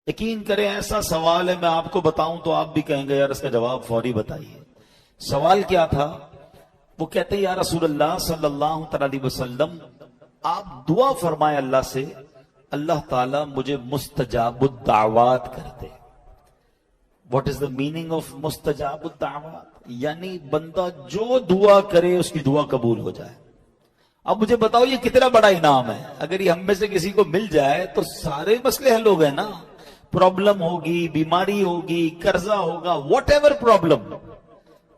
یقین کریں ایسا سوال ہے میں آپ کو بتاؤں تو آپ بھی کہیں گے یار اس کا جواب فوری بتائیے. سوال کیا تھا؟ وہ کہتے ہیں یا رسول اللہ صلی اللہ علیہ وسلم آپ دعا فرمائے اللہ سے اللہ تعالیٰ مجھے مستجاب الدعوات کر دے. What is the meaning of مستجاب الدعوات؟ یعنی بندہ جو دعا کرے اس کی دعا قبول ہو جائے. اب مجھے بتاؤ یہ کتنا بڑا انعام ہے. اگر یہ ہم میں سے کسی کو مل جائے تو سارے مسئلے حل ہو گئے نا. پرابلم ہوگی، بیماری ہوگی، قرضہ ہوگا، واٹ ایور پرابلم،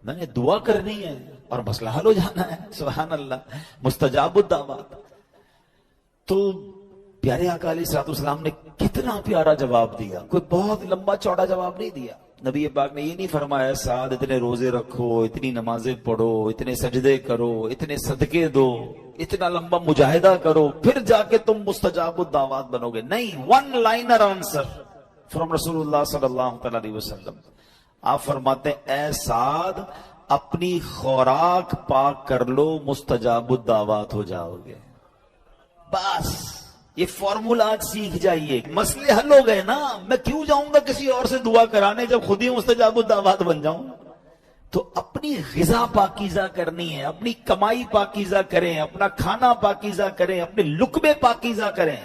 میں نے دعا کرنی ہے اور مسئلہ حل ہو جانا ہے. سبحان اللہ، مستجاب الدعوات. تو پیارے آقا علیہ الصلوۃ والسلام نے کتنا پیارا جواب دیا. کوئی بہت لمبا چوڑا جواب نہیں دیا. نبی پاک نے یہ نہیں فرمایا سعد اتنے روزے رکھو، اتنی نمازیں پڑھو، اتنے سجدے کرو، اتنے صدقے دو، اتنا لمبا مجاہدہ کرو، پھر جا کے تم مستجاب الدعوات بنو گے. نہیں، ون لائنر آنسر فرام رسول اللہ صلی اللہ علیہ وسلم. آپ فرماتے ہیں اے سعد اپنی خوراک پاک کر لو، مستجاب الدعوات ہو جاؤ گے. بس یہ فارمولا آج سیکھ جائیے. مسئلے حل ہو گئے نا. میں کیوں جاؤں گا کسی اور سے دعا کرانے جب خود ہی مستجاب الدعوات بن جاؤں. تو اپنی غذا پاکیزہ کرنی ہے، اپنی کمائی پاکیزہ کریں، اپنا کھانا پاکیزہ کریں، اپنے لقمے پاکیزہ کریں.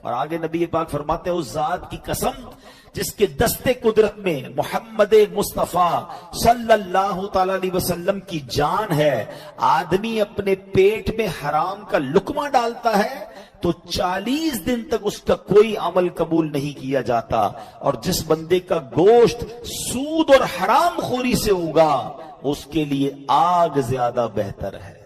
اور آگے نبی پاک فرماتے ہیں اس ذات کی قسم جس کے دستے قدرت میں محمد مصطفیٰ صلی اللہ تعالی علیہ وسلم کی جان ہے، آدمی اپنے پیٹ میں حرام کا لقمہ ڈالتا ہے تو 40 دن تک اس کا کوئی عمل قبول نہیں کیا جاتا. اور جس بندے کا گوشت سود اور حرام خوری سے ہوگا اس کے لیے آگ زیادہ بہتر ہے.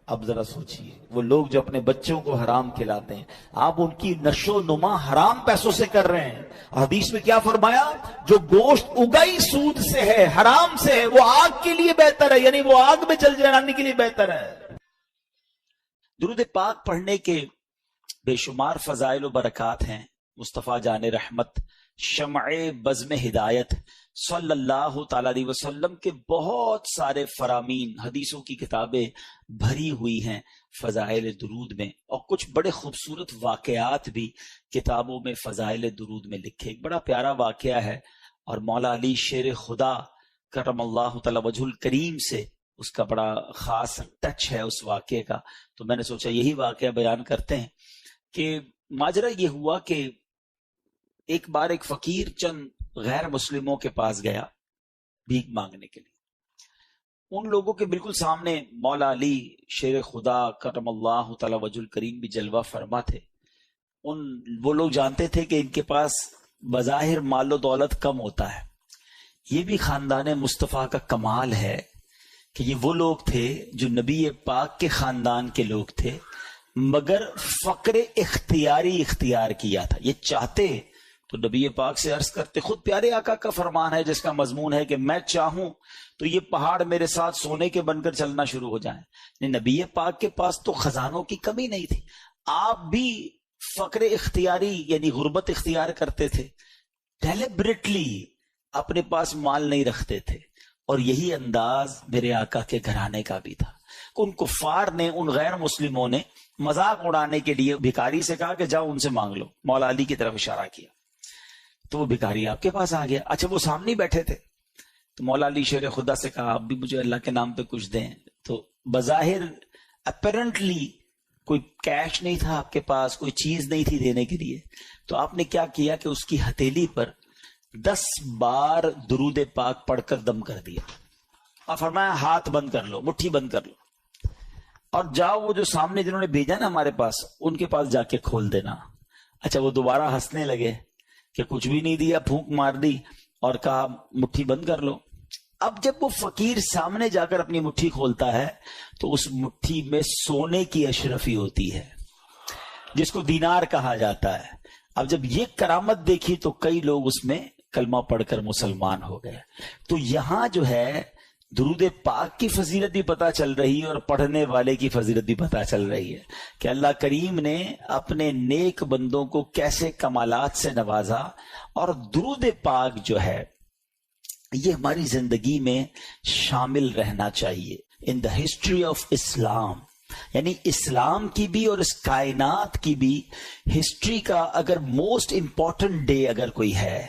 اب ذرا سوچئے وہ لوگ جو اپنے بچوں کو حرام کھلاتے ہیں، آپ ان کی نشو نما حرام پیسوں سے کر رہے ہیں. حدیث میں کیا فرمایا؟ جو گوشت اگائی سود سے ہے، حرام سے ہے، وہ آگ کے لیے بہتر ہے، یعنی وہ آگ میں جل جلانے کے لیے بہتر ہے. درود پاک پڑھنے کے بے شمار فضائل و برکات ہیں. مصطفیٰ جان رحمت شمع بزم ہدایت صلی اللہ تعالی علیہ وسلم کے بہت سارے فرامین، حدیثوں کی کتابیں بھری ہوئی ہیں فضائل درود میں. اور کچھ بڑے خوبصورت واقعات بھی کتابوں میں فضائل درود میں لکھے. ایک بڑا پیارا واقعہ ہے اور مولا علی شیر خدا کرم اللہ تعالی وجہ الکریم سے اس کا بڑا خاص ٹچ ہے اس واقعے کا. تو میں نے سوچا یہی واقعہ بیان کرتے ہیں کہ ماجرا یہ ہوا کہ ایک بار ایک فقیر چند غیر مسلموں کے پاس گیا بھیک مانگنے کے لیے. ان لوگوں کے بالکل سامنے مولا علی شیر خدا کرم اللہ تعالی وجہ الکریم بھی جلوہ فرما تھے. وہ لوگ جانتے تھے کہ ان کے پاس بظاہر مال و دولت کم ہوتا ہے. یہ بھی خاندان مصطفیٰ کا کمال ہے کہ یہ وہ لوگ تھے جو نبی پاک کے خاندان کے لوگ تھے مگر فقر اختیاری اختیار کیا تھا. یہ چاہتے تو نبی پاک سے عرض کرتے. خود پیارے آقا کا فرمان ہے جس کا مضمون ہے کہ میں چاہوں تو یہ پہاڑ میرے ساتھ سونے کے بن کر چلنا شروع ہو جائیں. نبی پاک کے پاس تو خزانوں کی کمی نہیں تھی. آپ بھی فقر اختیاری یعنی غربت اختیار کرتے تھے، ڈیلیبریٹلی اپنے پاس مال نہیں رکھتے تھے. اور یہی انداز میرے آقا کے گھرانے کا بھی تھا. ان کفار نے، ان غیر مسلموں نے مذاق اڑانے کے لیے بھکاری سے کہا کہ جاؤ ان سے مانگ لو. مولا علی کی طرف اشارہ کیا تو وہ بھکاری آپ کے پاس آ گیا. اچھا وہ سامنے بیٹھے تھے تو مولا علی شیر خدا سے کہا آپ بھی مجھے اللہ کے نام پہ کچھ دیں. تو بظاہر اپیرنٹلی کوئی کیش نہیں تھا آپ کے پاس، کوئی چیز نہیں تھی دینے کے لیے. تو آپ نے کیا کیا کہ اس کی ہتھیلی پر 10 بار درود پاک پڑھ کر دم کر دیا اور فرمایا ہاتھ بند کر لو، مٹھی بند کر لو اور جاؤ وہ جو سامنے جنہوں نے بھیجا نا ہمارے پاس ان کے پاس جا کے کھول دینا. اچھا وہ دوبارہ ہنسنے لگے کہ کچھ بھی نہیں دیا، پھونک مار دی اور کہا مٹھی بند کر لو. اب جب وہ فقیر سامنے جا کر اپنی مٹھی کھولتا ہے تو اس مٹھی میں سونے کی اشرفی ہوتی ہے جس کو دینار کہا جاتا ہے. اب جب یہ کرامت دیکھی تو کئی لوگ اس میں کلمہ پڑھ کر مسلمان ہو گئے. تو یہاں جو ہے درود پاک کی فضیلت بھی پتہ چل رہی ہے اور پڑھنے والے کی فضیلت بھی پتہ چل رہی ہے کہ اللہ کریم نے اپنے نیک بندوں کو کیسے کمالات سے نوازا. اور درود پاک جو ہے یہ ہماری زندگی میں شامل رہنا چاہیے. ان دا ہسٹری آف اسلام یعنی اسلام کی بھی اور اس کائنات کی بھی ہسٹری کا اگر موسٹ امپورٹنٹ ڈے اگر کوئی ہے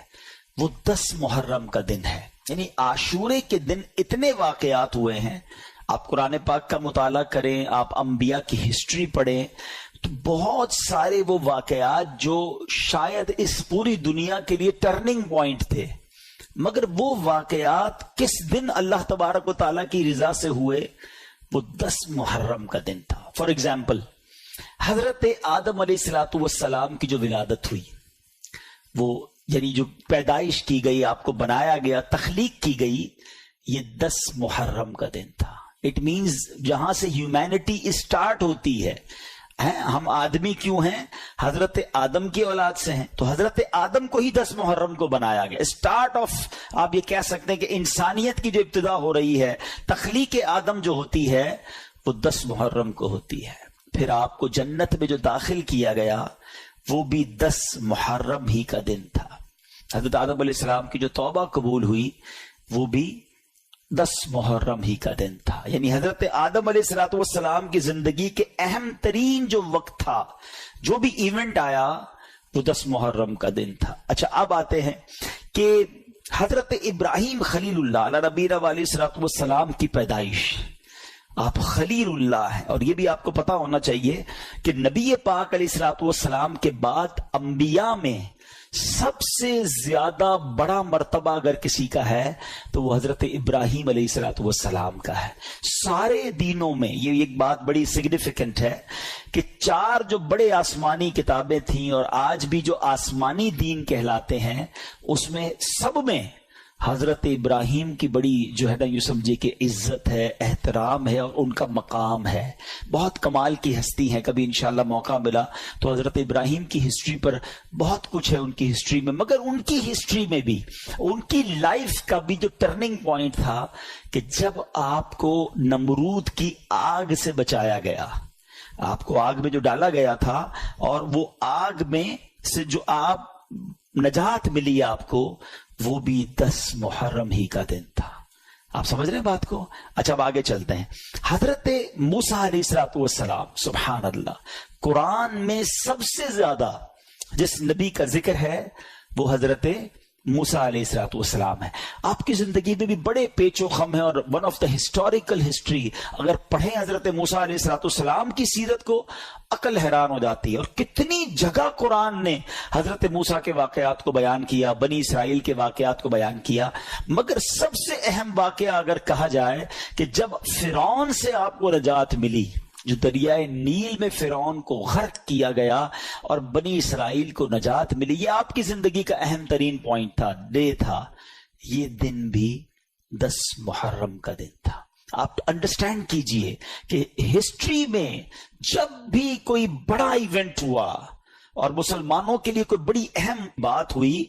وہ 10 محرم کا دن ہے. یعنی عاشورے کے دن اتنے واقعات ہوئے ہیں. آپ قرآن پاک کا مطالعہ کریں, آپ انبیاء کی ہسٹری پڑھیں, تو بہت سارے وہ واقعات جو شاید اس پوری دنیا کے لیے ٹرننگ پوائنٹ تھے, مگر وہ واقعات کس دن اللہ تبارک و تعالیٰ کی رضا سے ہوئے, وہ 10 محرم کا دن تھا. فار ایگزامپل, حضرت آدم علیہ السلام کی جو ولادت ہوئی, وہ یعنی جو پیدائش کی گئی, آپ کو بنایا گیا, تخلیق کی گئی, یہ 10 محرم کا دن تھا. اٹ مینز جہاں سے ہیومینٹی اسٹارٹ ہوتی ہے, ہم آدمی کیوں ہیں؟ حضرت آدم کی اولاد سے ہیں, تو حضرت آدم کو ہی 10 محرم کو بنایا گیا. اسٹارٹ آف آپ یہ کہہ سکتے ہیں کہ انسانیت کی جو ابتدا ہو رہی ہے, تخلیق آدم جو ہوتی ہے وہ 10 محرم کو ہوتی ہے. پھر آپ کو جنت میں جو داخل کیا گیا وہ بھی 10 محرم ہی کا دن تھا. حضرت آدم علیہ السلام کی جو توبہ قبول ہوئی وہ بھی 10 محرم ہی کا دن تھا. یعنی حضرت آدم علیہ السلام کی زندگی کے اہم ترین جو وقت تھا, جو بھی ایونٹ آیا, وہ 10 محرم کا دن تھا. اچھا, اب آتے ہیں کہ حضرت ابراہیم خلیل اللہ علیہ نبینا علیہ السلام کی پیدائش, آپ خلیل اللہ ہیں, اور یہ بھی آپ کو پتا ہونا چاہیے کہ نبی پاک علیہ السلام کے بعد انبیاء میں سب سے زیادہ بڑا مرتبہ اگر کسی کا ہے تو وہ حضرت ابراہیم علیہ السلام کا ہے. سارے دینوں میں یہ ایک بات بڑی سگنیفیکنٹ ہے کہ 4 جو بڑے آسمانی کتابیں تھیں اور آج بھی جو آسمانی دین کہلاتے ہیں, اس میں سب میں حضرت ابراہیم کی بڑی جو ہے نا, یوں سمجھے کہ عزت ہے, احترام ہے, اور ان کا مقام ہے. بہت کمال کی ہستی ہیں. کبھی انشاءاللہ موقع ملا تو حضرت ابراہیم کی ہسٹری پر بہت کچھ ہے ان کی ہسٹری میں, مگر ان کی ہسٹری میں بھی ان کی لائف کا بھی جو ٹرننگ پوائنٹ تھا کہ جب آپ کو نمرود کی آگ سے بچایا گیا, آپ کو آگ میں جو ڈالا گیا تھا, اور وہ آگ میں سے جو آپ نجات ملی آپ کو, وہ بھی 10 محرم ہی کا دن تھا. آپ سمجھ رہے ہیں بات کو؟ اچھا, اب آگے چلتے ہیں. حضرت موسیٰ علیہ السلام, سبحان اللہ, قرآن میں سب سے زیادہ جس نبی کا ذکر ہے وہ حضرت موسیٰ علیہ السلام ہے. آپ کی زندگی میں بھی بڑے پیچ و خم ہیں, اور one of the historical history اگر پڑھیں حضرت موسیٰ علیہ السلام کی سیرت کو, عقل حیران ہو جاتی ہے. اور کتنی جگہ قرآن نے حضرت موسیٰ کے واقعات کو بیان کیا, بنی اسرائیل کے واقعات کو بیان کیا, مگر سب سے اہم واقعہ اگر کہا جائے کہ جب فرعون سے آپ کو نجات ملی, جو دریائے نیل میں فرعون کو غرق کیا گیا اور بنی اسرائیل کو نجات ملی, یہ آپ کی زندگی کا اہم ترین پوائنٹ تھا, ڈے تھا. یہ دن بھی 10 محرم کا دن تھا. آپ انڈرسٹینڈ کیجئے کہ ہسٹری میں جب بھی کوئی بڑا ایونٹ ہوا اور مسلمانوں کے لیے کوئی بڑی اہم بات ہوئی,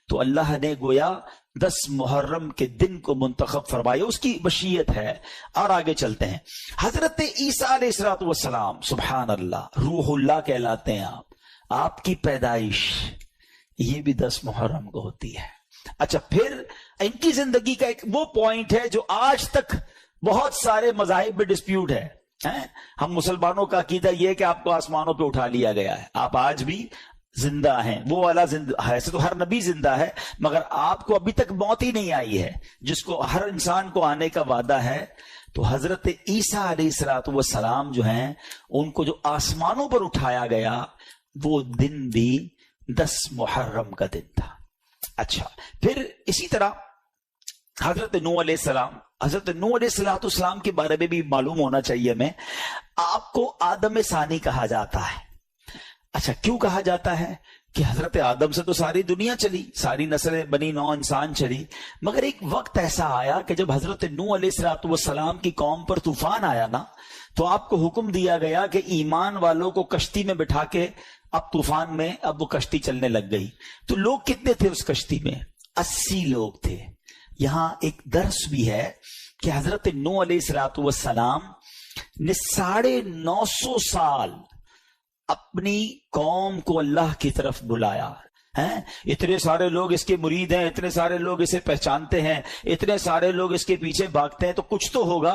تو اللہ نے گویا 10 محرم کے دن کو منتخب فرمایا. اس کی مشیت ہے. اور آگے چلتے ہیں. حضرت عیسیٰ علیہ السلام, سبحان اللہ, روح اللہ کہلاتے ہیں آپ کی پیدائش یہ بھی 10 محرم کو ہوتی ہے. اچھا, پھر ان کی زندگی کا ایک وہ پوائنٹ ہے جو آج تک بہت سارے مذاہب میں ڈسپیوٹ ہے. ہم مسلمانوں کا عقیدہ یہ ہے کہ آپ کو آسمانوں پہ اٹھا لیا گیا ہے, آپ آج بھی زندہ ہیں. وہ والا زندہ ہے, ایسے تو ہر نبی زندہ ہے, مگر آپ کو ابھی تک موت ہی نہیں آئی ہے, جس کو ہر انسان کو آنے کا وعدہ ہے. تو حضرت عیسیٰ علیہ السلام جو ہیں, ان کو جو آسمانوں پر اٹھایا گیا, وہ دن بھی 10 محرم کا دن تھا. اچھا, پھر اسی طرح حضرت نوح علیہ السلام, حضرت نوح علیہ السلام کے بارے میں بھی معلوم ہونا چاہیے ہمیں. آپ کو آدم ثانی کہا جاتا ہے. اچھا, کیوں کہا جاتا ہے؟ کہ حضرت آدم سے تو ساری دنیا چلی, ساری نسل بنی نوح انسان چلی, مگر ایک وقت ایسا آیا کہ جب حضرت نوح علیہ السلام کی قوم پر طوفان آیا نا, تو آپ کو حکم دیا گیا کہ ایمان والوں کو کشتی میں بٹھا کے, اب طوفان میں اب وہ کشتی چلنے لگ گئی. تو لوگ کتنے تھے اس کشتی میں؟ 80 لوگ تھے. یہاں ایک درس بھی ہے کہ حضرت نوح علیہ السلام نے 950 سال اپنی قوم کو اللہ کی طرف بلایا. اتنے سارے لوگ اس کے مرید ہیں, اتنے سارے لوگ اسے پہچانتے ہیں, اتنے سارے لوگ اس کے پیچھے بھاگتے ہیں, تو کچھ تو ہوگا,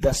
10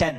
10,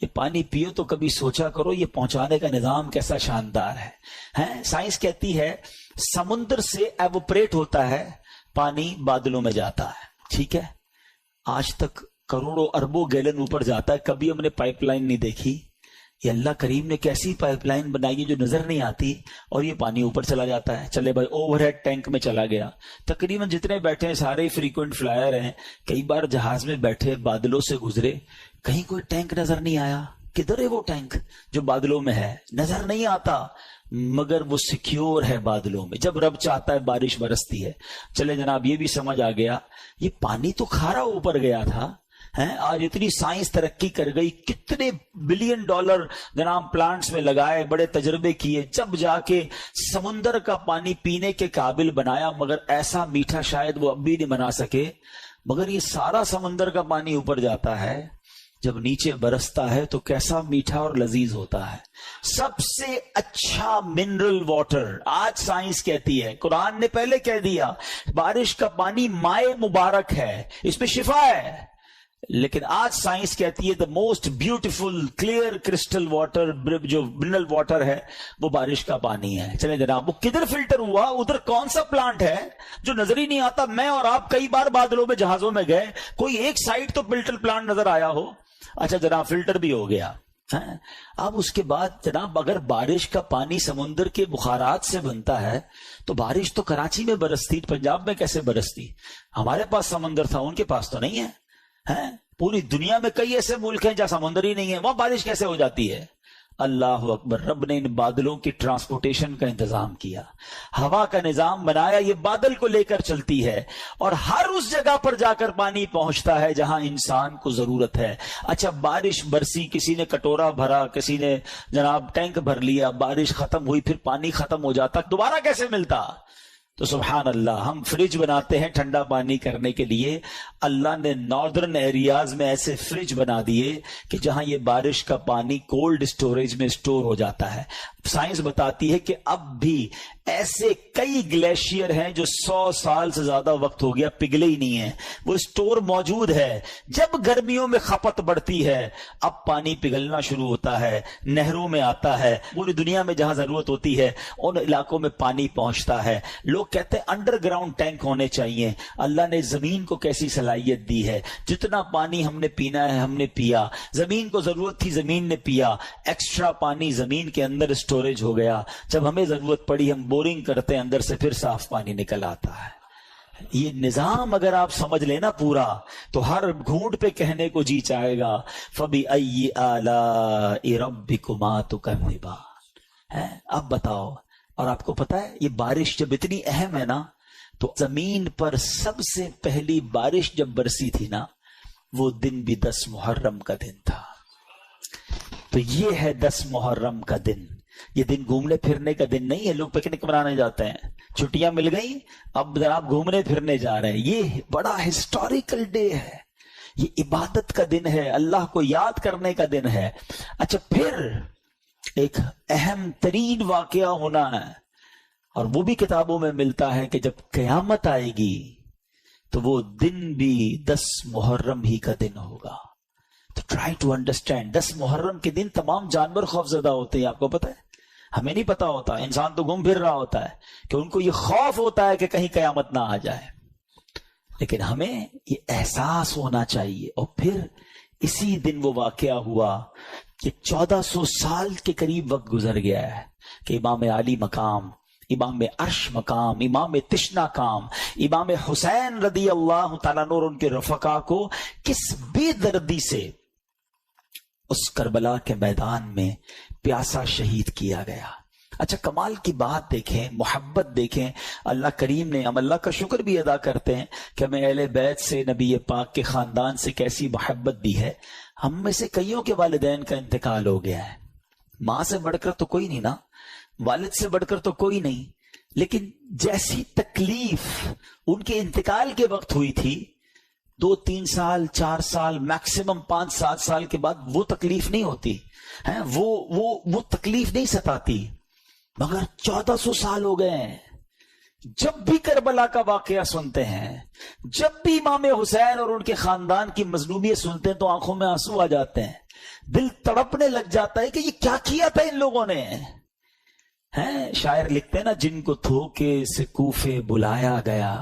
یہ پانی پیو تو کبھی سوچا کرو یہ پہنچانے کا نظام کیسا شاندار ہے. سائنس کہتی ہے سمندر سے ایوپریٹ ہوتا ہے پانی بادلوں میں جاتا ہے. ٹھیک ہے, آج تک کروڑوں اربوں گیلن اوپر جاتا ہے, کبھی ہم نے پائپ لائن نہیں دیکھی. یہ اللہ کریم نے کیسی پائپ لائن بنائی ہے جو نظر نہیں آتی اور یہ پانی اوپر چلا جاتا ہے. چلے بھائی اوور ہیڈ ٹینک میں چلا گیا, تقریباً جتنے بیٹھے ہیں سارے فریکوینٹ فلائر ہیں, کئی بار جہاز میں بیٹھے بادلوں سے گزرے, کہیں کوئی ٹینک نظر نہیں آیا. کدھر ہے وہ ٹینک جو بادلوں میں ہے؟ نظر نہیں آتا, مگر وہ سیکیور ہے بادلوں میں. جب رب چاہتا ہے بارش برستی ہے. چلے جناب یہ بھی سمجھ آ گیا, یہ پانی تو کھارا اوپر گیا تھا. آج اتنی سائنس ترقی کر گئی, کتنے بلین ڈالر جناب پلانٹس میں لگائے, بڑے تجربے کیے, جب جا کے سمندر کا پانی پینے کے قابل بنایا, مگر ایسا میٹھا شاید وہ اب بھی نہیں بنا سکے. مگر یہ سارا سمندر کا پانی اوپر جاتا ہے, جب نیچے برستا ہے تو کیسا میٹھا اور لذیذ ہوتا ہے. سب سے اچھا منرل واٹر آج سائنس کہتی ہے, قرآن نے پہلے کہہ دیا بارش کا پانی مائے مبارک ہے, اس میں شفا ہے. لیکن آج سائنس کہتی ہے the most beautiful clear crystal water, جو منرل واٹر ہے وہ بارش کا پانی ہے. چلیں جناب وہ کدھر فلٹر ہوا, ادھر کون سا پلانٹ ہے جو نظر ہی نہیں آتا؟ میں اور آپ کئی بار بادلوں میں جہازوں میں گئے, کوئی ایک سائڈ تو فلٹر پلانٹ نظر آیا ہو. اچھا جناب فلٹر بھی ہو گیا. اب اس کے بعد جناب اگر بارش کا پانی سمندر کے بخارات سے بنتا ہے تو بارش تو کراچی میں برستی, پنجاب میں کیسے برستی؟ ہمارے پاس سمندر تھا, ان کے پاس تو نہیں ہے. پوری دنیا میں کئی ایسے ملک ہیں جہاں سمندر ہی نہیں ہے, وہاں بارش کیسے ہو جاتی ہے؟ اللہ اکبر. رب نے ان بادلوں کی ٹرانسپورٹیشن کا انتظام کیا, ہوا کا نظام بنایا, یہ بادل کو لے کر چلتی ہے اور ہر اس جگہ پر جا کر پانی پہنچتا ہے جہاں انسان کو ضرورت ہے. اچھا بارش برسی, کسی نے کٹورا بھرا, کسی نے جناب ٹینک بھر لیا, بارش ختم ہوئی, پھر پانی ختم ہو جاتا, دوبارہ کیسے ملتا؟ تو سبحان اللہ, ہم فریج بناتے ہیں ٹھنڈا پانی کرنے کے لیے, اللہ نے ناردرن ایریاز میں ایسے فریج بنا دیے کہ جہاں یہ بارش کا پانی کولڈ سٹوریج میں سٹور ہو جاتا ہے. سائنس بتاتی ہے کہ اب بھی ایسے کئی گلیشیئر ہیں جو 100 سال سے زیادہ وقت ہو گیا پگھلے ہی نہیں ہیں, وہ سٹور موجود ہے. جب گرمیوں میں کھپت بڑھتی ہے اب پانی پگھلنا شروع ہوتا ہے, نہروں میں آتا ہے, پوری دنیا میں جہاں ضرورت ہوتی ہے ان علاقوں میں پانی پہنچتا ہے. لوگ کہتے ہیں انڈر گراؤنڈ ٹینک ہونے چاہیے. اللہ نے زمین کو کیسی صلاحیت دی ہے, جتنا پانی ہم نے پینا ہے ہم نے پیا, زمین کو ضرورت تھی زمین نے پیا, ایکسٹرا پانی زمین کے اندر سٹوریج ہو گیا, جب ہمیں ضرورت پڑی ہم بورنگ کرتے ہیں, اندر سے پھر صاف پانی نکل آتا ہے. یہ نظام اگر آپ سمجھ لینا پورا تو ہر گھونٹ پہ کہنے کو جی چاہے گا فَبِأَيِّ آلَاءِ رَبِّكُمَا تُكَذِّبَانِ. اب بتاؤ, اور آپ کو پتا ہے یہ بارش جب اتنی اہم ہے نا, تو زمین پر سب سے پہلی بارش جب برسی تھی نا وہ دن بھی 10 محرم کا دن تھا. تو یہ ہے 10 محرم کا دن. یہ دن گھومنے پھرنے کا دن نہیں ہے, لوگ پکنک منانے جاتے ہیں, چھٹیاں مل گئی اب جناب گھومنے پھرنے جا رہے ہیں. یہ بڑا ہسٹوریکل ڈے ہے, یہ عبادت کا دن ہے, اللہ کو یاد کرنے کا دن ہے. اچھا پھر ایک اہم ترین واقعہ ہونا ہے, اور وہ بھی کتابوں میں ملتا ہے کہ جب قیامت آئے گی تو وہ دن بھی 10 محرم ہی کا دن ہوگا. تو ٹرائی ٹو انڈرسٹینڈ, 10 محرم کے دن تمام جانور خوف زدہ ہوتے ہیں. آپ کو پتا ہے, ہمیں نہیں پتا ہوتا, انسان تو گھوم پھر رہا ہوتا ہے کہ ان کو یہ خوف ہوتا ہے کہ کہیں قیامت نہ آ جائے, لیکن ہمیں یہ احساس ہونا چاہیے. اور پھر اسی دن وہ واقعہ ہوا کہ 1400 سال کے قریب وقت گزر گیا ہے کہ امام علی مقام, امام عرش مقام, امام تشنا کام, امام حسین رضی اللہ تعالیٰ عنہ اور ان کے رفقا کو کس بے دردی سے اس کربلا کے میدان میں پیاسا شہید کیا گیا. اچھا کمال کی بات دیکھیں, محبت دیکھیں. اللہ کریم نے, ہم اللہ کا شکر بھی ادا کرتے ہیں کہ ہمیں اہل بیت سے, نبی پاک کے خاندان سے کیسی محبت دی ہے. ہم میں سے کئیوں کے والدین کا انتقال ہو گیا ہے, ماں سے بڑھ کر تو کوئی نہیں نا, والد سے بڑھ کر تو کوئی نہیں, لیکن جیسی تکلیف ان کے انتقال کے وقت ہوئی تھی 2-3 سال 4 سال میکسیمم 5-7 سال کے بعد وہ تکلیف نہیں ہوتی ہے, وہ تکلیف نہیں ستاتی. مگر 1400 سال ہو گئے ہیں, جب بھی کربلا کا واقعہ سنتے ہیں, جب بھی امام حسین اور ان کے خاندان کی مظلومیت سنتے ہیں تو آنکھوں میں آنسو آ جاتے ہیں. دل تڑپنے لگ جاتا ہے کہ یہ کیا کیا تھا ان لوگوں نے. ہیں شاعر لکھتے ہیں نا, جن کو دھوکے سے کوفے بلایا گیا,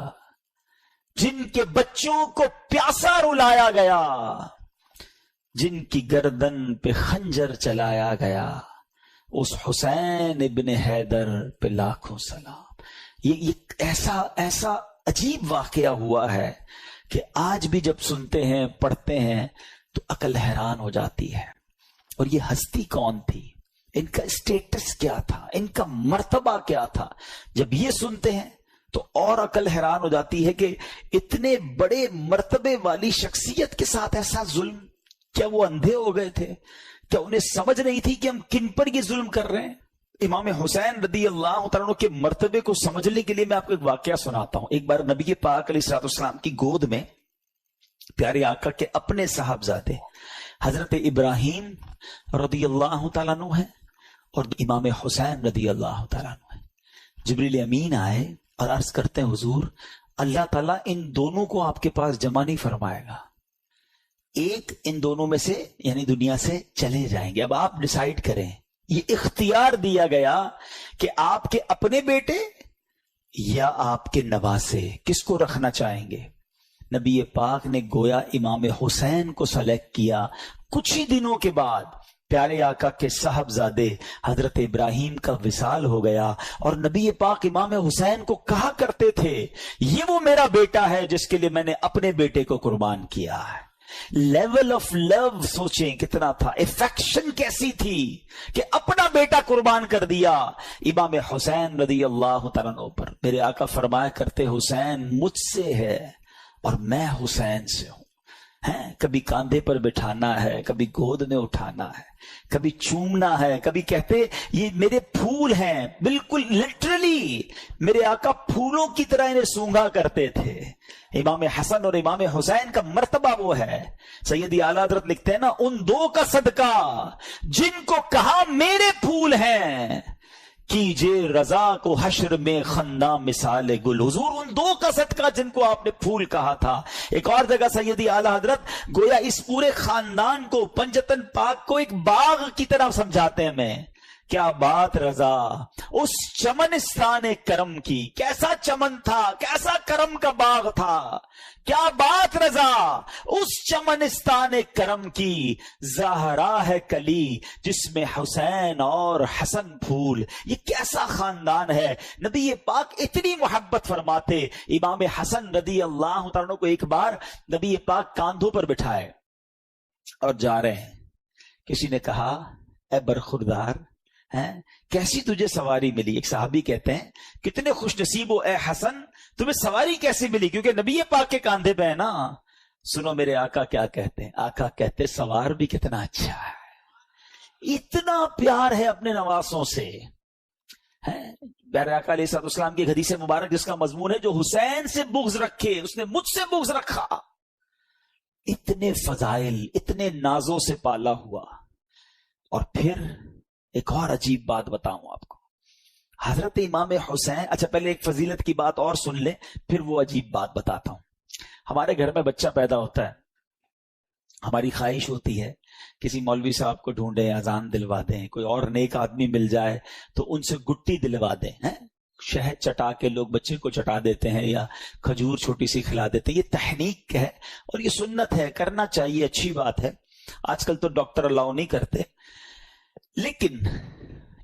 جن کے بچوں کو پیاسا رلایا گیا, جن کی گردن پہ خنجر چلایا گیا, اس حسین ابن حیدر پہ لاکھوں سلام. یہ ایسا عجیب واقعہ ہوا ہے کہ آج بھی جب سنتے ہیں پڑھتے ہیں تو عقل حیران ہو جاتی ہے. اور یہ ہستی کون تھی, ان کا اسٹیٹس کیا تھا, ان کا مرتبہ کیا تھا. جب یہ سنتے ہیں تو اور عقل حیران ہو جاتی ہے کہ اتنے بڑے مرتبے والی شخصیت کے ساتھ ایسا ظلم. کیا وہ اندھے ہو گئے تھے؟ کیا انہیں سمجھ نہیں تھی کہ ہم کن پر یہ ظلم کر رہے ہیں؟ امام حسین رضی اللہ تعالیٰ عنہ کے مرتبے کو سمجھنے کے لیے میں آپ کو ایک واقعہ سناتا ہوں. ایک بار نبی پاک علیہ الصلوۃ والسلام کی گود میں پیارے آقا کے اپنے صاحبزادے حضرت ابراہیم رضی اللہ تعالیٰ عنہ ہیں اور امام حسین رضی اللہ تعالیٰ عنہ ہیں. جبریل امین آئے اور عرض کرتے ہیں حضور اللہ تعالیٰ ان دونوں کو آپ کے پاس جمع نہیں فرمائے گا, ایک ان دونوں میں سے یعنی دنیا سے چلے جائیں گے. اب آپ ڈیسائیڈ کریں. یہ اختیار دیا گیا کہ آپ کے اپنے بیٹے یا آپ کے نواسے, کس کو رکھنا چاہیں گے؟ نبی پاک نے گویا امام حسین کو سلیکٹ کیا. کچھ ہی دنوں کے بعد پیارے آقا کے صاحبزادے حضرت ابراہیم کا وصال ہو گیا اور نبی پاک امام حسین کو کہا کرتے تھے یہ وہ میرا بیٹا ہے جس کے لیے میں نے اپنے بیٹے کو قربان کیا ہے. لیول آف لو سوچیں کتنا تھا, افیکشن کیسی تھی کہ اپنا بیٹا قربان کر دیا امام حسین رضی اللہ تعالیٰ عنہ پر. میرے آقا فرمایا کرتے حسین مجھ سے ہے اور میں حسین سے ہوں. کبھی کاندھے پر بٹھانا ہے, کبھی گود میں اٹھانا ہے, کبھی چومنا ہے, کبھی کہتے یہ میرے پھول ہیں. بالکل لٹرلی میرے آقا پھولوں کی طرح انہیں سونگا کرتے تھے. امام حسن اور امام حسین کا مرتبہ وہ ہے. سیدی اعلیٰ حضرت لکھتے ہیں نا, ان دو کا صدقہ جن کو کہا میرے پھول ہیں, کیجئے رضا کو حشر میں خندہ مثال گل. حضور ان دو کا صدقہ جن کو آپ نے پھول کہا تھا. ایک اور جگہ سیدی اعلیٰ حضرت گویا اس پورے خاندان کو پنجتن پاک کو ایک باغ کی طرح سمجھاتے ہیں. میں کیا بات رضا اس چمنستان کرم کی, کیسا چمن تھا, کیسا کرم کا باغ تھا. کیا بات رضا اس چمنستان کرم کی, زہرا ہے کلی جس میں حسین اور حسن پھول. یہ کیسا خاندان ہے. نبی پاک اتنی محبت فرماتے. امام حسن رضی اللہ تعالیٰ کو ایک بار نبی پاک کاندھوں پر بٹھائے اور جا رہے ہیں. کسی نے کہا اے برخوردار کیسی تجھے سواری ملی؟ ایک صحابی کہتے ہیں کتنے خوش نصیب ہو اے حسن, تمہیں سواری کیسی ملی؟ کیونکہ نبی پاک کے کاندھے پہ ہے نا. سنو میرے آقا کیا کہتے ہیں. آقا کہتے سوار بھی کتنا اچھا ہے, اتنا پیار ہے اپنے نواسوں سے. پیارے آقا علیہ السلام کی حدیث مبارک جس کا مضمون ہے جو حسین سے بغض رکھے اس نے مجھ سے بغض رکھا. اتنے فضائل, اتنے نازوں سے پالا ہوا. اور پھر ایک اور عجیب بات بتاؤں آپ کو. حضرت امام حسین, اچھا پہلے ایک فضیلت کی بات اور سن لیں پھر وہ عجیب بات بتاتا ہوں. ہمارے گھر میں بچہ پیدا ہوتا ہے, ہماری خواہش ہوتی ہے کسی مولوی صاحب کو ڈھونڈیں, اذان دلوا دیں, کوئی اور نیک آدمی مل جائے تو ان سے گٹی دلوا دیں. شہد چٹا کے لوگ بچے کو چٹا دیتے ہیں یا کھجور چھوٹی سی کھلا دیتے ہیں. یہ تحنیک ہے اور یہ سنت ہے, کرنا چاہیے, اچھی بات ہے. آج کل تو ڈاکٹر الاؤ نہیں کرتے. لیکن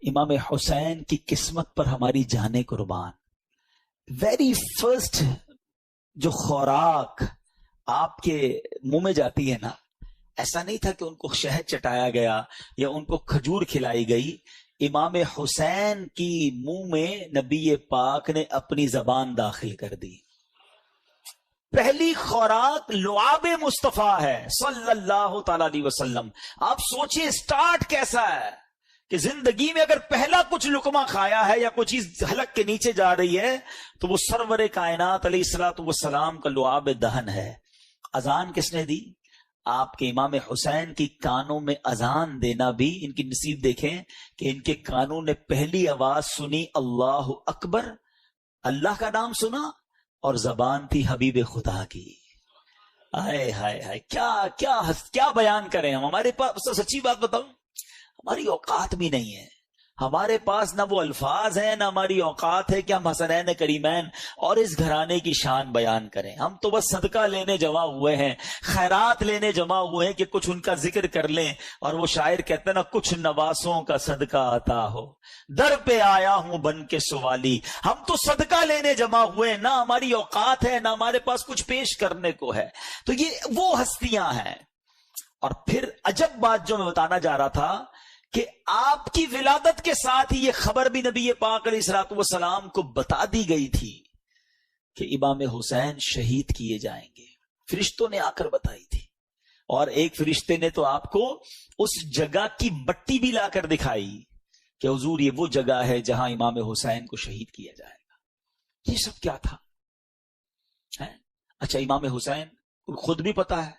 امام حسین کی قسمت پر ہماری جانیں قربان. ویری فرسٹ جو خوراک آپ کے منہ میں جاتی ہے نا, ایسا نہیں تھا کہ ان کو شہد چٹایا گیا یا ان کو کھجور کھلائی گئی. امام حسین کی منہ میں نبی پاک نے اپنی زبان داخل کر دی. پہلی خوراک لعاب مصطفیٰ ہے صلی اللہ تعالی علیہ وسلم. آپ سوچیں سٹارٹ کیسا ہے کہ زندگی میں اگر پہلا کچھ لقمہ کھایا ہے یا کوئی چیز حلق کے نیچے جا رہی ہے تو وہ سرور کائنات علیہ الصلوۃ والسلام کا لعاب دہن ہے. اذان کس نے دی؟ آپ کے امام حسین کی کانوں میں اذان دینا بھی ان کی نصیب. دیکھیں کہ ان کے کانوں نے پہلی آواز سنی اللہ اکبر, اللہ کا نام سنا, اور زبان تھی حبیب خدا کی. ہائے ہائے ہائے، کیا کیا کیا بیان کریں ہم. ہمارے پاس سچی بات بتاؤں، ہماری اوقات بھی نہیں ہے. ہمارے پاس نہ وہ الفاظ ہیں، نہ ہماری اوقات ہے کہ ہم حسنین کریمین اور اس گھرانے کی شان بیان کریں. ہم تو بس صدقہ لینے جمع ہوئے ہیں، خیرات لینے جمع ہوئے ہیں کہ کچھ ان کا ذکر کر لیں. اور وہ شاعر کہتے ہیں نا، کچھ نواسوں کا صدقہ عطا ہو، در پہ آیا ہوں بن کے سوالی. ہم تو صدقہ لینے جمع ہوئے ہیں، نہ ہماری اوقات ہے، نہ ہمارے پاس کچھ پیش کرنے کو ہے. تو یہ وہ ہستیاں ہیں. اور پھر عجب بات جو میں بتانا جا رہا تھا کہ آپ کی ولادت کے ساتھ ہی یہ خبر بھی نبی پاک علیہ الصلوۃ والسلام کو بتا دی گئی تھی کہ امام حسین شہید کیے جائیں گے. فرشتوں نے آ کر بتائی تھی، اور ایک فرشتے نے تو آپ کو اس جگہ کی مٹی بھی لا کر دکھائی کہ حضور یہ وہ جگہ ہے جہاں امام حسین کو شہید کیا جائے گا. یہ سب کیا تھا؟ اچھا، امام حسین خود بھی پتا ہے،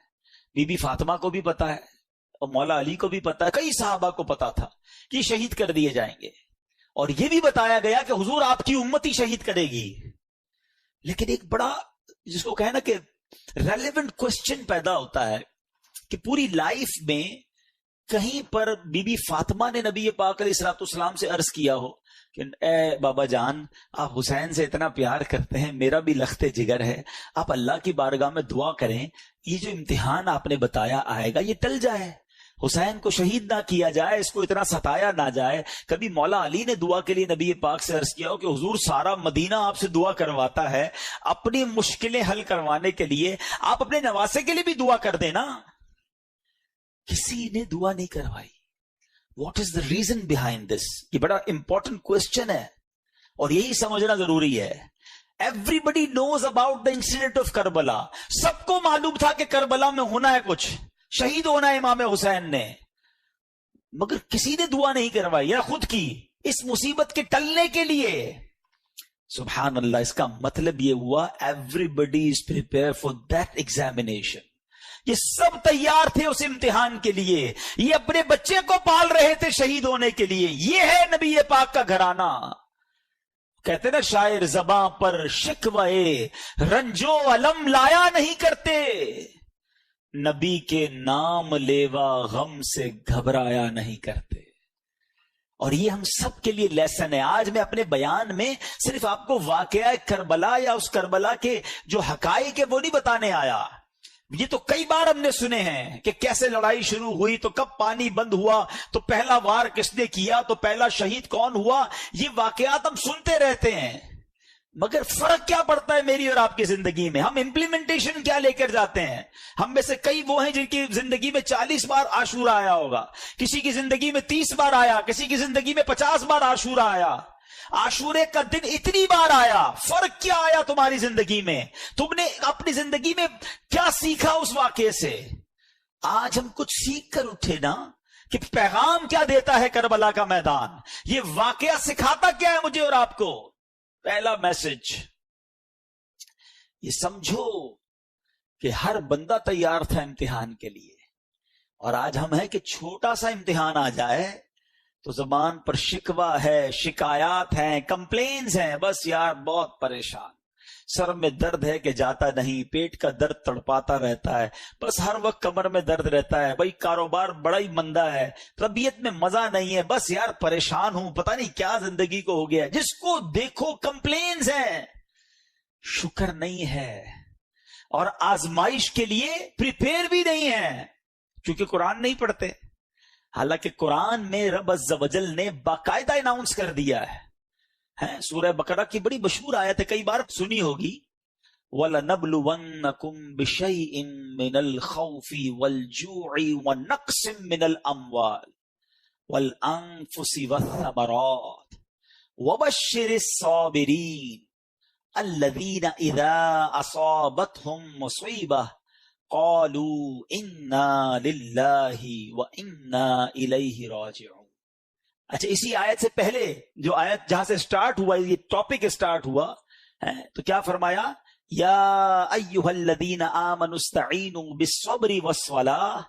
بی بی فاطمہ کو بھی پتا ہے، اور مولا علی کو بھی پتا ہے، کئی صحابہ کو پتا تھا کہ شہید کر دیے جائیں گے. اور یہ بھی بتایا گیا کہ حضور آپ کی امت ہی شہید کرے گی. لیکن ایک بڑا، جس کو کہنا کہ ریلیونٹ کوسچن پیدا ہوتا ہے کہ پوری لائف میں کہیں پر بی بی فاطمہ نے نبی پاک علیہ الصلوۃ والسلام سے عرض کیا ہو کہ اے بابا جان، آپ حسین سے اتنا پیار کرتے ہیں، میرا بھی لخت جگر ہے، آپ اللہ کی بارگاہ میں دعا کریں یہ جو امتحان آپ نے بتایا آئے گا یہ ٹل جائے، حسین کو شہید نہ کیا جائے، اس کو اتنا ستایا نہ جائے. کبھی مولا علی نے دعا کے لیے نبی پاک سے عرض کیا ہو کہ حضور سارا مدینہ آپ سے دعا کرواتا ہے، اپنی مشکلیں حل کروانے کے لیے آپ اپنے نواسے کے لیے بھی دعا کر دینا. کسی نے دعا نہیں کروائی. What is the reason behind this? یہ بڑا امپورٹنٹ کوسچن ہے اور یہی سمجھنا ضروری ہے. Everybody knows about the incident of Karbala. سب کو معلوم تھا کہ کربلا میں ہونا ہے کچھ، شہید ہونا ہے امام حسین نے، مگر کسی نے دعا نہیں کروائی یا خود کی اس مصیبت کے ٹلنے کے لیے. سبحان اللہ. اس کا مطلب یہ ہوا everybody is prepare for that examination. یہ سب تیار تھے اس امتحان کے لیے، یہ اپنے بچے کو پال رہے تھے شہید ہونے کے لیے. یہ ہے نبی پاک کا گھرانہ. کہتے نا شاعر، زباں پر شکوے رنجو علم لایا نہیں کرتے، نبی کے نام لیوا غم سے گھبرایا نہیں کرتے. اور یہ ہم سب کے لیے لیسن ہے. آج میں اپنے بیان میں صرف آپ کو واقعہ کربلا یا اس کربلا کے جو حقائق ہے وہ نہیں بتانے آیا. یہ تو کئی بار ہم نے سنے ہیں کہ کیسے لڑائی شروع ہوئی، تو کب پانی بند ہوا، تو پہلا وار کس نے کیا، تو پہلا شہید کون ہوا. یہ واقعات ہم سنتے رہتے ہیں، مگر فرق کیا پڑتا ہے میری اور آپ کی زندگی میں؟ ہم امپلیمنٹیشن کیا لے کر جاتے ہیں؟ ہم میں سے کئی وہ ہیں جن کی زندگی میں 40 بار عاشورہ آیا ہوگا، کسی کی زندگی میں 30 بار آیا، کسی کی زندگی میں 50 بار عاشورہ آیا. عاشورے کا دن اتنی بار آیا، فرق کیا آیا تمہاری زندگی میں؟ تم نے اپنی زندگی میں کیا سیکھا اس واقعے سے؟ آج ہم کچھ سیکھ کر اٹھے نا کہ پیغام کیا دیتا ہے کربلا کا میدان. یہ واقعہ سکھاتا کیا ہے مجھے اور آپ کو؟ پہلا میسج یہ سمجھو کہ ہر بندہ تیار تھا امتحان کے لیے، اور آج ہم ہیں کہ چھوٹا سا امتحان آ جائے تو زبان پر شکوہ ہے، شکایات ہیں، کمپلینز ہیں. بس یار بہت پریشان، سر میں درد ہے کہ جاتا نہیں، پیٹ کا درد تڑپاتا رہتا ہے، بس ہر وقت کمر میں درد رہتا ہے، بھائی کاروبار بڑا ہی مندہ ہے، طبیعت میں مزہ نہیں ہے، بس یار پریشان ہوں، پتہ نہیں کیا زندگی کو ہو گیا ہے. جس کو دیکھو کمپلینز ہیں، شکر نہیں ہے، اور آزمائش کے لیے پریپیئر بھی نہیں ہے، کیونکہ قرآن نہیں پڑھتے. حالانکہ قرآن میں رب عز و جل نے باقاعدہ اناؤنس کر دیا ہے. سورہ بقرہ کی بڑی مشہور آیت ہے، کئی بار سنی ہوگی، وَلَنَبْلُوَنَّكُمْ بِشَيْءٍ مِّنَ الْخَوْفِ وَالْجُوعِ وَنَقْصٍ مِّنَ الْأَمْوَالِ وَالْأَنفُسِ وَالثَّمَرَاتِ وَبَشِّرِ الصَّابِرِينَ الَّذِينَ إِذَا أَصَابَتْهُمْ مُصِيبَةٌ قَالُوا إِنَّا لِلَّهِ وَإِنَّا إِلَيْهِ رَاجِعُونَ. اچھا، اسی آیت سے پہلے جو آیت جہاں سے سٹارٹ ہوا، یہ ٹاپک سٹارٹ ہوا تو کیا فرمایا؟ یا ایھا الذین آمنوا استعینوا بالصبر والصلاۃ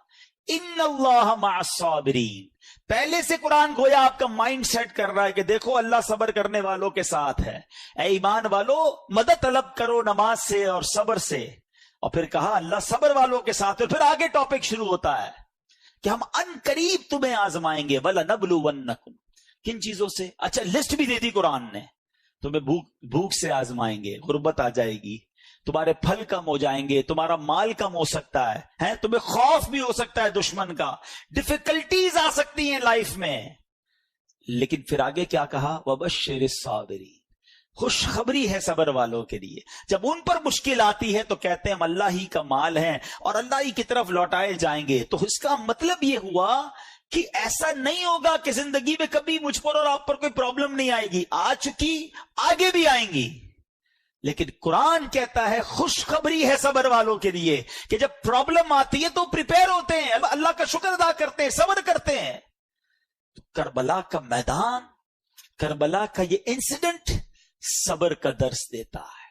ان اللہ مع الصابرین. پہلے سے قرآن گویا آپ کا مائنڈ سیٹ کر رہا ہے کہ دیکھو اللہ صبر کرنے والوں کے ساتھ ہے. اے ایمان والو، مدد طلب کرو نماز سے اور صبر سے. اور پھر کہا اللہ صبر والوں کے ساتھ. اور پھر آگے ٹاپک شروع ہوتا ہے کہ ہم ان قریب تمہیں آزمائیں گے. وَلَنَبْلُوَنَّكُمْ. کن چیزوں سے؟ اچھا لسٹ بھی دے دی قرآن نے. تمہیں بھوک سے آزمائیں گے، غربت آ جائے گی، تمہارے پھل کم ہو جائیں گے، تمہارا مال کم ہو سکتا ہے، تمہیں خوف بھی ہو سکتا ہے دشمن کا، ڈیفیکلٹیز آ سکتی ہیں لائف میں. لیکن پھر آگے کیا کہا؟ وَبَشِّرِ الصَّابِرِينَ. خوشخبری ہے صبر والوں کے لیے. جب ان پر مشکل آتی ہے تو کہتے ہیں ہم اللہ ہی کا مال ہے اور اللہ ہی کی طرف لوٹائے جائیں گے. تو اس کا مطلب یہ ہوا کہ ایسا نہیں ہوگا کہ زندگی میں کبھی مجھ پر اور آپ پر کوئی پرابلم نہیں آئے گی. آ چکی، آگے بھی آئیں گی. لیکن قرآن کہتا ہے خوشخبری ہے صبر والوں کے لیے کہ جب پرابلم آتی ہے تو پریپیئر ہوتے ہیں، اللہ کا شکر ادا کرتے ہیں، صبر کرتے ہیں. کربلا کا میدان، کربلا کا یہ انسیڈنٹ صبر کا درس دیتا ہے.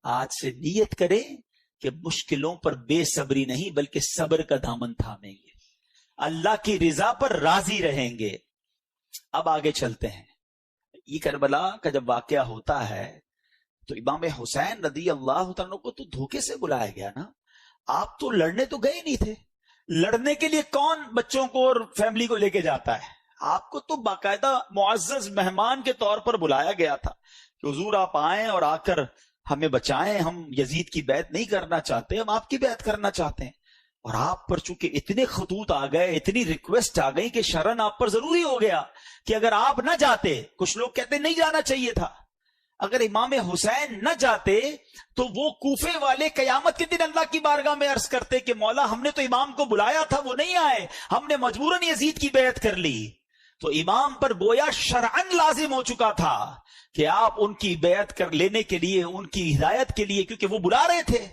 آج سے نیت کریں کہ مشکلوں پر بے صبری نہیں بلکہ صبر کا دامن تھامیں گے، اللہ کی رضا پر راضی رہیں گے. اب آگے چلتے ہیں. یہ کربلا کا جب واقعہ ہوتا ہے تو امام حسین رضی اللہ تعالیٰ کو تو دھوکے سے بلایا گیا نا. آپ تو لڑنے تو گئے نہیں تھے. لڑنے کے لیے کون بچوں کو اور فیملی کو لے کے جاتا ہے؟ آپ کو تو باقاعدہ معزز مہمان کے طور پر بلایا گیا تھا کہ حضور آپ آئیں اور آ کر ہمیں بچائیں، ہم یزید کی بیعت نہیں کرنا چاہتے، ہم آپ کی بیعت کرنا چاہتے ہیں. اور آپ پر چونکہ اتنے خطوط آ گئے، اتنی ریکویسٹ آ گئی کہ شرن آپ پر ضروری ہو گیا کہ اگر آپ نہ جاتے، کچھ لوگ کہتے نہیں جانا چاہیے تھا، اگر امام حسین نہ جاتے تو وہ کوفے والے قیامت کے دن اللہ کی بارگاہ میں عرض کرتے کہ مولا ہم نے تو امام کو بلایا تھا، وہ نہیں آئے، ہم نے مجبوراً یزید کی بیعت کر لی. تو امام پر گویا شرعن لازم ہو چکا تھا کہ آپ ان کی بیعت کر لینے کے لیے، ان کی ہدایت کے لیے، کیونکہ وہ بلا رہے تھے،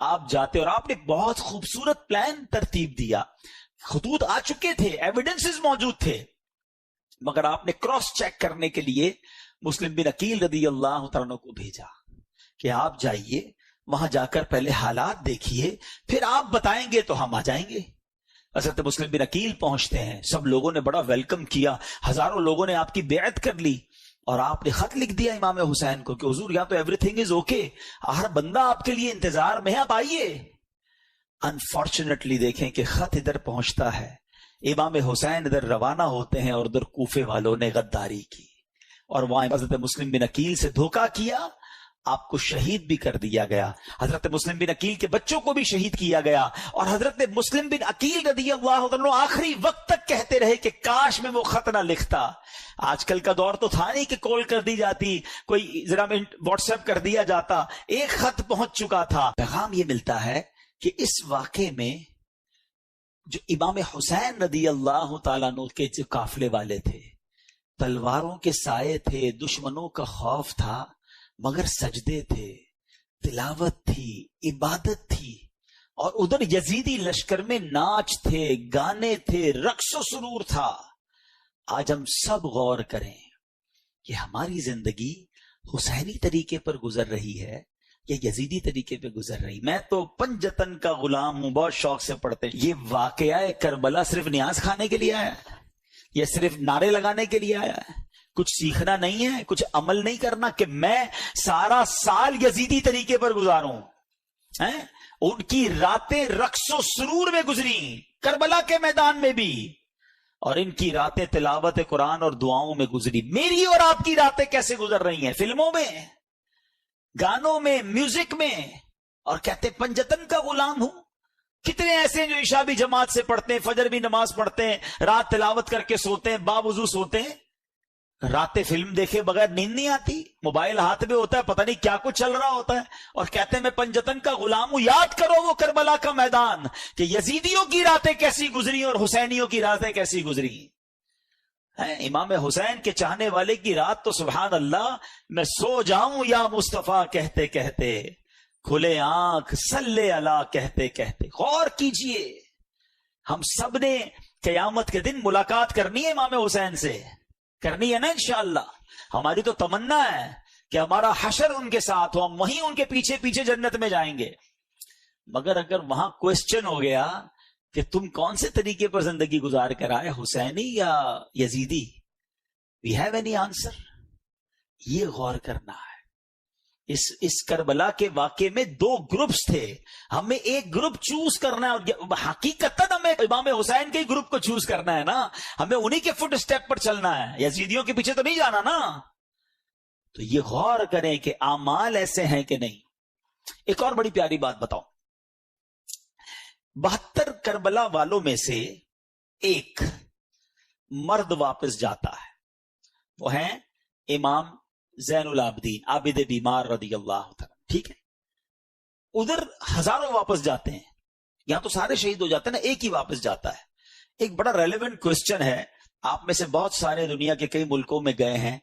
آپ جاتے. اور آپ نے بہت خوبصورت پلان ترتیب دیا. خطوط آ چکے تھے، ایویڈنسز موجود تھے، مگر آپ نے کراس چیک کرنے کے لیے مسلم بن عقیل رضی اللہ تعالیٰ کو بھیجا کہ آپ جائیے، وہاں جا کر پہلے حالات دیکھیے، پھر آپ بتائیں گے تو ہم آ جائیں گے. حضرت مسلم بن عقیل پہنچتے ہیں، سب لوگوں نے بڑا ویلکم کیا، ہزاروں لوگوں نے آپ کی بیعت کر لی. اور آپ نے خط لکھ دیا امام حسین کو کہ حضور یہاں تو ایوری تھنگ از اوکے، ہر بندہ آپ کے لیے انتظار میں ہے، آپ آئیے. انفارچونیٹلی دیکھیں کہ خط ادھر پہنچتا ہے، امام حسین ادھر روانہ ہوتے ہیں اور ادھر کوفے والوں نے غداری کی اور وہاں حضرت مسلم بن عقیل سے دھوکہ کیا، آپ کو شہید بھی کر دیا گیا. حضرت مسلم بن عقیل کے بچوں کو بھی شہید کیا گیا. اور حضرت مسلم بن عقیل رضی اللہ عنہ آخری وقت تک کہتے رہے کہ کاش میں وہ خط نہ لکھتا. آج کل کا دور تو تھا نہیں کہ کال کر دی جاتی، کوئی ذرا واٹس ایپ کر دیا جاتا، ایک خط پہنچ چکا تھا. پیغام یہ ملتا ہے کہ اس واقعے میں جو امام حسین رضی اللہ تعالیٰ عنہ کے جو قافلے والے تھے، تلواروں کے سائے تھے، دشمنوں کا خوف تھا، مگر سجدے تھے، تلاوت تھی، عبادت تھی. اور ادھر یزیدی لشکر میں ناچ تھے، گانے تھے، رقص و سرور تھا. آج ہم سب غور کریں کہ ہماری زندگی حسینی طریقے پر گزر رہی ہے یا یزیدی طریقے پہ گزر رہی. میں تو پنجتن کا غلام ہوں، بہت شوق سے پڑھتے. یہ واقعہ کربلا صرف نیاز کھانے کے لیے آیا ہے یا صرف نعرے لگانے کے لیے آیا ہے؟ کچھ سیکھنا نہیں ہے، کچھ عمل نہیں کرنا کہ میں سارا سال یزیدی طریقے پر گزاروں. ان کی راتیں رقص و سرور میں گزری، کربلا کے میدان میں بھی، اور ان کی راتیں تلاوت قرآن اور دعاؤں میں گزری. میری اور آپ کی راتیں کیسے گزر رہی ہیں؟ فلموں میں، گانوں میں، میوزک میں، اور کہتے پنجتن کا غلام ہوں. کتنے ایسے ہیں جو عشاء بھی جماعت سے پڑھتے ہیں، فجر بھی نماز پڑھتے ہیں، رات تلاوت کر کے سوتے ہیں، باوضو سوتے ہیں، راتیں فلم دیکھے بغیر نیند نہیں آتی، موبائل ہاتھ میں ہوتا ہے، پتہ نہیں کیا کچھ چل رہا ہوتا ہے، اور کہتے ہیں میں پنجتن کا غلام ہوں. یاد کرو وہ کربلا کا میدان کہ یزیدیوں کی راتیں کیسی گزری اور حسینیوں کی راتیں کیسی گزری. امام حسین کے چاہنے والے کی رات تو سبحان اللہ، میں سو جاؤں یا مصطفیٰ کہتے کہتے، کھلے آنکھ صلی اللہ کہتے کہتے. غور کیجئے، ہم سب نے قیامت کے دن ملاقات کرنی ہے امام حسین سے، کرنی ہے نا انشاءاللہ. ہماری تو تمنا ہے کہ ہمارا حشر ان کے ساتھ ہو، ہم وہیں ان کے پیچھے پیچھے جنت میں جائیں گے. مگر اگر وہاں کوسچن ہو گیا کہ تم کون سے طریقے پر زندگی گزار کر آئے، حسینی یا یزیدی، وی ہیو اینی آنسر؟ یہ غور کرنا ہے. اس کربلا کے واقعے میں 2 گروپس تھے، ہمیں ایک گروپ چوز کرنا ہے، اور حقیقتاً ہمیں امام حسین کے گروپ کو چوز کرنا ہے نا، ہمیں انہی کے فٹ سٹیپ پر چلنا ہے، یزیدیوں کے پیچھے تو نہیں جانا نا۔ تو یہ غور کریں کہ اعمال ایسے ہیں کہ نہیں۔ ایک اور بڑی پیاری بات بتاؤں، 72 کربلا والوں میں سے ایک مرد واپس جاتا ہے، وہ ہیں امام زین العابدین عابد بیمار رضی اللہ تعالی، ٹھیک ہے۔ ادھر ہزاروں واپس جاتے ہیں، یہاں تو سارے شہید ہو جاتے ہیں نا، ایک ہی واپس جاتا ہے۔ ایک بڑا ریلیونٹ کوسچن ہے، آپ میں سے بہت سارے دنیا کے کئی ملکوں میں گئے ہیں،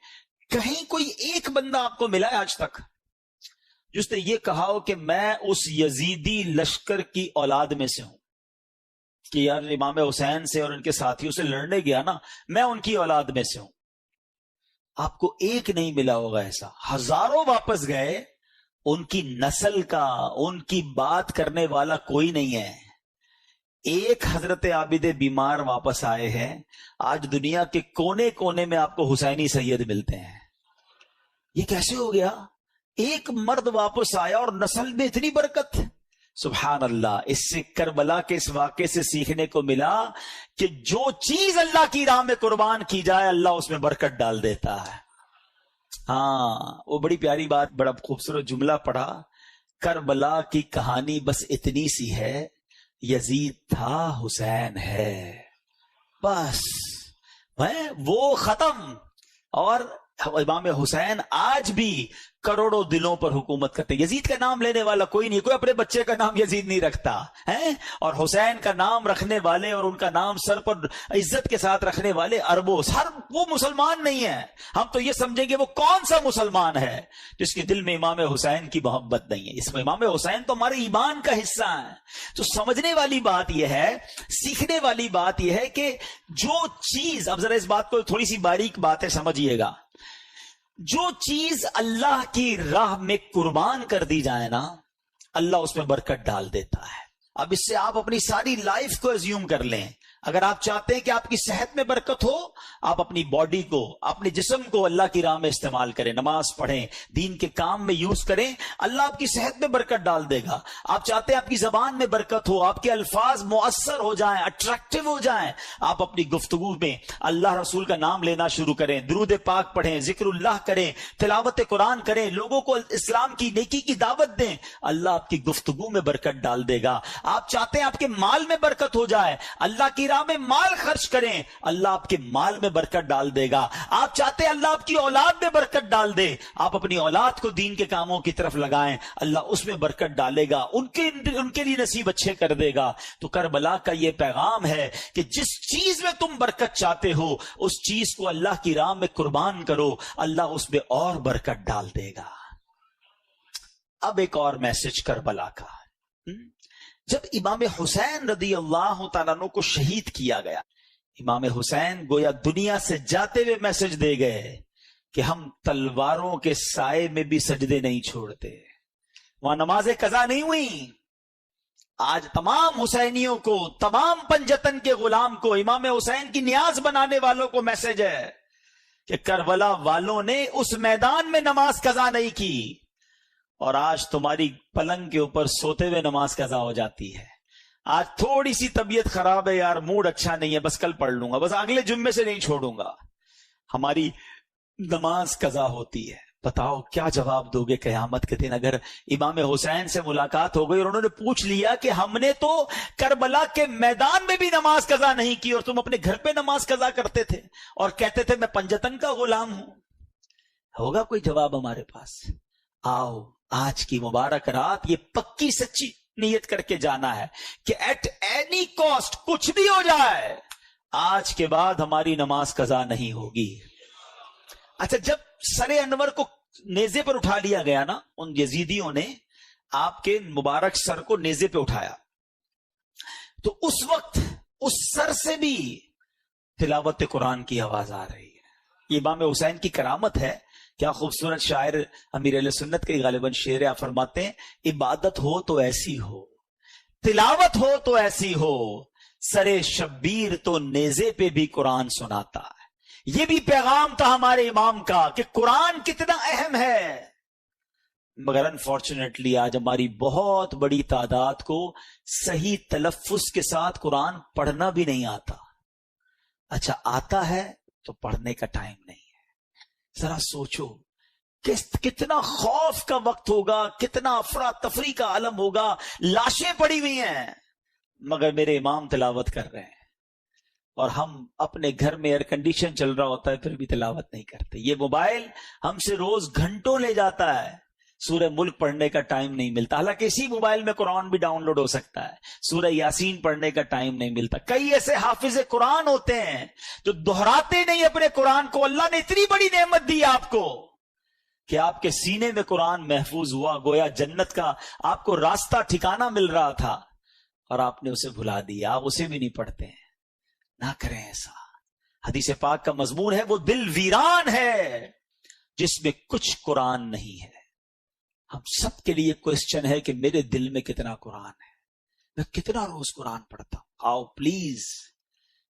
کہیں کوئی ایک بندہ آپ کو ملا ہے آج تک جس نے یہ کہا ہو کہ میں اس یزیدی لشکر کی اولاد میں سے ہوں، کہ یار امام حسین سے اور ان کے ساتھیوں سے لڑنے گیا نا، میں ان کی اولاد میں سے ہوں؟ آپ کو ایک نہیں ملا ہوگا ایسا، ہزاروں واپس گئے، ان کی نسل کا، ان کی بات کرنے والا کوئی نہیں ہے۔ ایک حضرت عابد بیمار واپس آئے ہیں، آج دنیا کے کونے کونے میں آپ کو حسینی سید ملتے ہیں۔ یہ کیسے ہو گیا؟ ایک مرد واپس آیا اور نسل میں اتنی برکت۔ سبحان اللہ۔ اس سے کربلا کے اس واقعے سے سیکھنے کو ملا کہ جو چیز اللہ کی راہ میں قربان کی جائے اللہ اس میں برکت ڈال دیتا ہے۔ ہاں، وہ بڑی پیاری بات، بڑا خوبصورت جملہ پڑھا، کربلا کی کہانی بس اتنی سی ہے، یزید تھا حسین ہے، بس وہ ختم۔ اور امام حسین آج بھی کروڑوں دلوں پر حکومت کرتے۔ یزید کا نام لینے والا کوئی نہیں، کوئی اپنے بچے کا نام یزید نہیں رکھتا ہے، اور حسین کا نام رکھنے والے اور ان کا نام سر پر عزت کے ساتھ رکھنے والے اربوں، وہ مسلمان نہیں ہے۔ ہم تو یہ سمجھیں گے وہ کون سا مسلمان ہے جس کے دل میں امام حسین کی محبت نہیں ہے۔ اس میں امام حسین تو ہمارے ایمان کا حصہ ہے۔ تو سمجھنے والی بات یہ ہے، سیکھنے والی بات یہ ہے کہ جو چیز، اب ذرا اس بات کو تھوڑی سی باریک باتیں سمجھیے گا، جو چیز اللہ کی راہ میں قربان کر دی جائے نا، اللہ اس میں برکت ڈال دیتا ہے۔ اب اس سے آپ اپنی ساری لائف کو ایزیوم کر لیں۔ اگر آپ چاہتے ہیں کہ آپ کی صحت میں برکت ہو، آپ اپنی باڈی کو، اپنے جسم کو اللہ کی راہ میں استعمال کریں، نماز پڑھیں، دین کے کام میں یوز کریں، اللہ آپ کی صحت میں برکت ڈال دے گا۔ آپ چاہتے ہیں آپ کی زبان میں برکت ہو، آپ کے الفاظ مؤثر ہو جائیں، اٹریکٹیو ہو جائیں، آپ اپنی گفتگو میں اللہ رسول کا نام لینا شروع کریں، درود پاک پڑھیں، ذکر اللہ کریں، تلاوت قرآن کریں، لوگوں کو اسلام کی نیکی کی دعوت دیں، اللہ آپ کی گفتگو میں برکت ڈال دے گا۔ آپ چاہتے ہیں آپ کے مال میں برکت ہو جائے، اللہ کی راہ میں مال خرچ کریں، اللہ آپ کے مال میں برکت ڈال دے گا۔ آپ چاہتے ہیں اللہ آپ کی اولاد میں برکت ڈال دے، آپ اپنی اولاد کو دین کے کاموں کی طرف لگائیں، اللہ اس میں برکت ڈالے گا، ان کے لیے نصیب اچھے کر دے گا۔ تو کربلا کا یہ پیغام ہے کہ جس چیز میں تم برکت چاہتے ہو اس چیز کو اللہ کی راہ میں قربان کرو، اللہ اس میں اور برکت ڈال دے گا۔ اب ایک اور میسج کربلا کا، جب امام حسین رضی اللہ تعالیٰ عنہ کو شہید کیا گیا، امام حسین گویا دنیا سے جاتے ہوئے میسج دے گئے کہ ہم تلواروں کے سائے میں بھی سجدے نہیں چھوڑتے۔ وہاں نمازیں قضا نہیں ہوئی۔ آج تمام حسینیوں کو، تمام پنجتن کے غلام کو، امام حسین کی نیاز بنانے والوں کو میسج ہے کہ کربلا والوں نے اس میدان میں نماز قضا نہیں کی، اور آج تمہاری پلنگ کے اوپر سوتے ہوئے نماز قضا ہو جاتی ہے۔ آج تھوڑی سی طبیعت خراب ہے یار، موڈ اچھا نہیں ہے، بس کل پڑھ لوں گا، بس اگلے جمعے سے نہیں چھوڑوں گا، ہماری نماز قضا ہوتی ہے۔ بتاؤ کیا جواب دو گے قیامت کے دن اگر امام حسین سے ملاقات ہو گئی اور انہوں نے پوچھ لیا کہ ہم نے تو کربلا کے میدان میں بھی نماز قضا نہیں کی اور تم اپنے گھر پہ نماز قضا کرتے تھے اور کہتے تھے میں پنجتن کا غلام ہوں؟ ہوگا کوئی جواب ہمارے پاس؟ آؤ آج کی مبارک رات یہ پکی سچی نیت کر کے جانا ہے کہ ایٹ اینی کاسٹ کچھ بھی ہو جائے آج کے بعد ہماری نماز قضا نہیں ہوگی۔ اچھا، جب سر انور کو نیزے پر اٹھا لیا گیا نا، ان یزیدیوں نے آپ کے مبارک سر کو نیزے پہ اٹھایا، تو اس وقت اس سر سے بھی تلاوت قرآن کی آواز آ رہی ہے۔ یہ امام حسین کی کرامت ہے۔ کیا خوبصورت شاعر امیر اہل سنت کے غالباً شعر آپ فرماتے ہیں، عبادت ہو تو ایسی ہو، تلاوت ہو تو ایسی ہو، سرے شبیر تو نیزے پہ بھی قرآن سناتا ہے۔ یہ بھی پیغام تھا ہمارے امام کا کہ قرآن کتنا اہم ہے۔ مگر انفارچونیٹلی آج ہماری بہت بڑی تعداد کو صحیح تلفظ کے ساتھ قرآن پڑھنا بھی نہیں آتا. اچھا آتا ہے تو پڑھنے کا ٹائم نہیں ہے. ذرا سوچو کتنا خوف کا وقت ہوگا, کتنا افراتفری کا عالم ہوگا. لاشیں پڑی ہوئی ہیں مگر میرے امام تلاوت کر رہے ہیں, اور ہم اپنے گھر میں ایئر کنڈیشن چل رہا ہوتا ہے پھر بھی تلاوت نہیں کرتے. یہ موبائل ہم سے روز گھنٹوں لے جاتا ہے, سورہ ملک پڑھنے کا ٹائم نہیں ملتا. حالانکہ اسی موبائل میں قرآن بھی ڈاؤن لوڈ ہو سکتا ہے. سورہ یاسین پڑھنے کا ٹائم نہیں ملتا. کئی ایسے حافظ قرآن ہوتے ہیں جو دہراتے نہیں اپنے قرآن کو. اللہ نے اتنی بڑی نعمت دی آپ کو کہ آپ کے سینے میں قرآن محفوظ ہوا, گویا جنت کا آپ کو راستہ ٹھکانہ مل رہا تھا, اور آپ نے اسے بھلا دیا. آپ اسے بھی نہیں پڑھتے ہیں. نہ کریں ایسا. حدیث پاک کا مضمون ہے وہ دل ویران ہے جس میں کچھ قرآن نہیں ہے. ہم سب کے لیے کوسچن ہے کہ میرے دل میں کتنا قرآن ہے, میں کتنا روز قرآن پڑھتا ہوں. آؤ پلیز,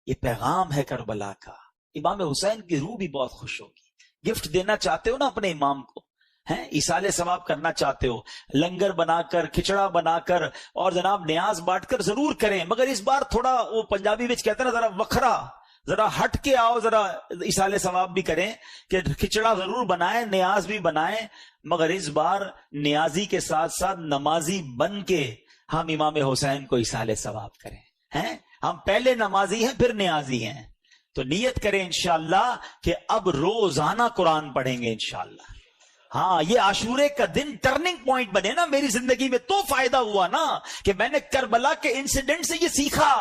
یہ پیغام ہے کربلا کا. امام حسین کی روح بھی بہت خوش ہوگی. گفٹ دینا چاہتے ہو نا اپنے امام کو, ہیں ایصال ثواب کرنا چاہتے ہو, لنگر بنا کر, کھچڑا بنا کر اور جناب نیاز بانٹ کر ضرور کریں. مگر اس بار تھوڑا وہ پنجابی میں کہتے ہیں نا, ذرا وکھرا, ذرا ہٹ کے آؤ, ذرا ایصال ثواب بھی کریں کہ کھچڑا ضرور بنائیں, نیاز بھی بنائیں, مگر اس بار نیازی کے ساتھ ساتھ نمازی بن کے ہم امام حسین کو ایصال ثواب کریں. ہیں ہم پہلے نمازی ہیں پھر نیازی ہیں, تو نیت کریں انشاءاللہ کہ اب روزانہ قرآن پڑھیں گے انشاءاللہ. ہاں یہ عاشورے کا دن ٹرننگ پوائنٹ بنے نا میری زندگی میں, تو فائدہ ہوا نا کہ میں نے کربلا کے انسیڈنٹ سے یہ سیکھا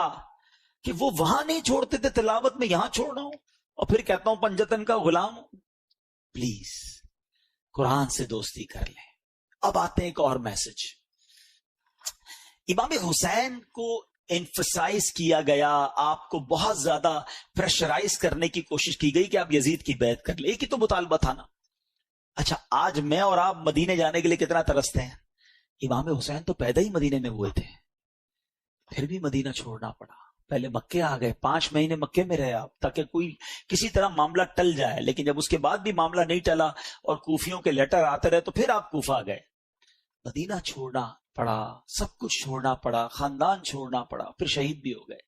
کہ وہ وہاں نہیں چھوڑتے تھے تلاوت میں, یہاں چھوڑ رہا ہوں اور پھر کہتا ہوں پنجتن کا غلام ہوں. پلیز قرآن سے دوستی کر لیں. اب آتے ہیں ایک اور میسج. امام حسین کو ایمفسائز کیا گیا, آپ کو بہت زیادہ پریشرائز کرنے کی کوشش کی گئی کہ آپ یزید کی بیعت کر لیں. ایک ہی تو مطالبہ تھا نا. اچھا آج میں اور آپ مدینے جانے کے لیے کتنا ترستے ہیں. امام حسین تو پیدا ہی مدینے میں ہوئے تھے, پھر بھی مدینہ چھوڑنا پڑا. پہلے مکے آ گئے, 5 مہینے مکے میں رہے آپ تاکہ کوئی کسی طرح معاملہ ٹل جائے. لیکن جب اس کے بعد بھی معاملہ نہیں ٹلا اور کوفیوں کے لیٹر آتے رہے تو پھر آپ کوفہ آ گئے. مدینہ چھوڑنا پڑا, سب کچھ چھوڑنا پڑا, خاندان چھوڑنا پڑا, پھر شہید بھی ہو گئے.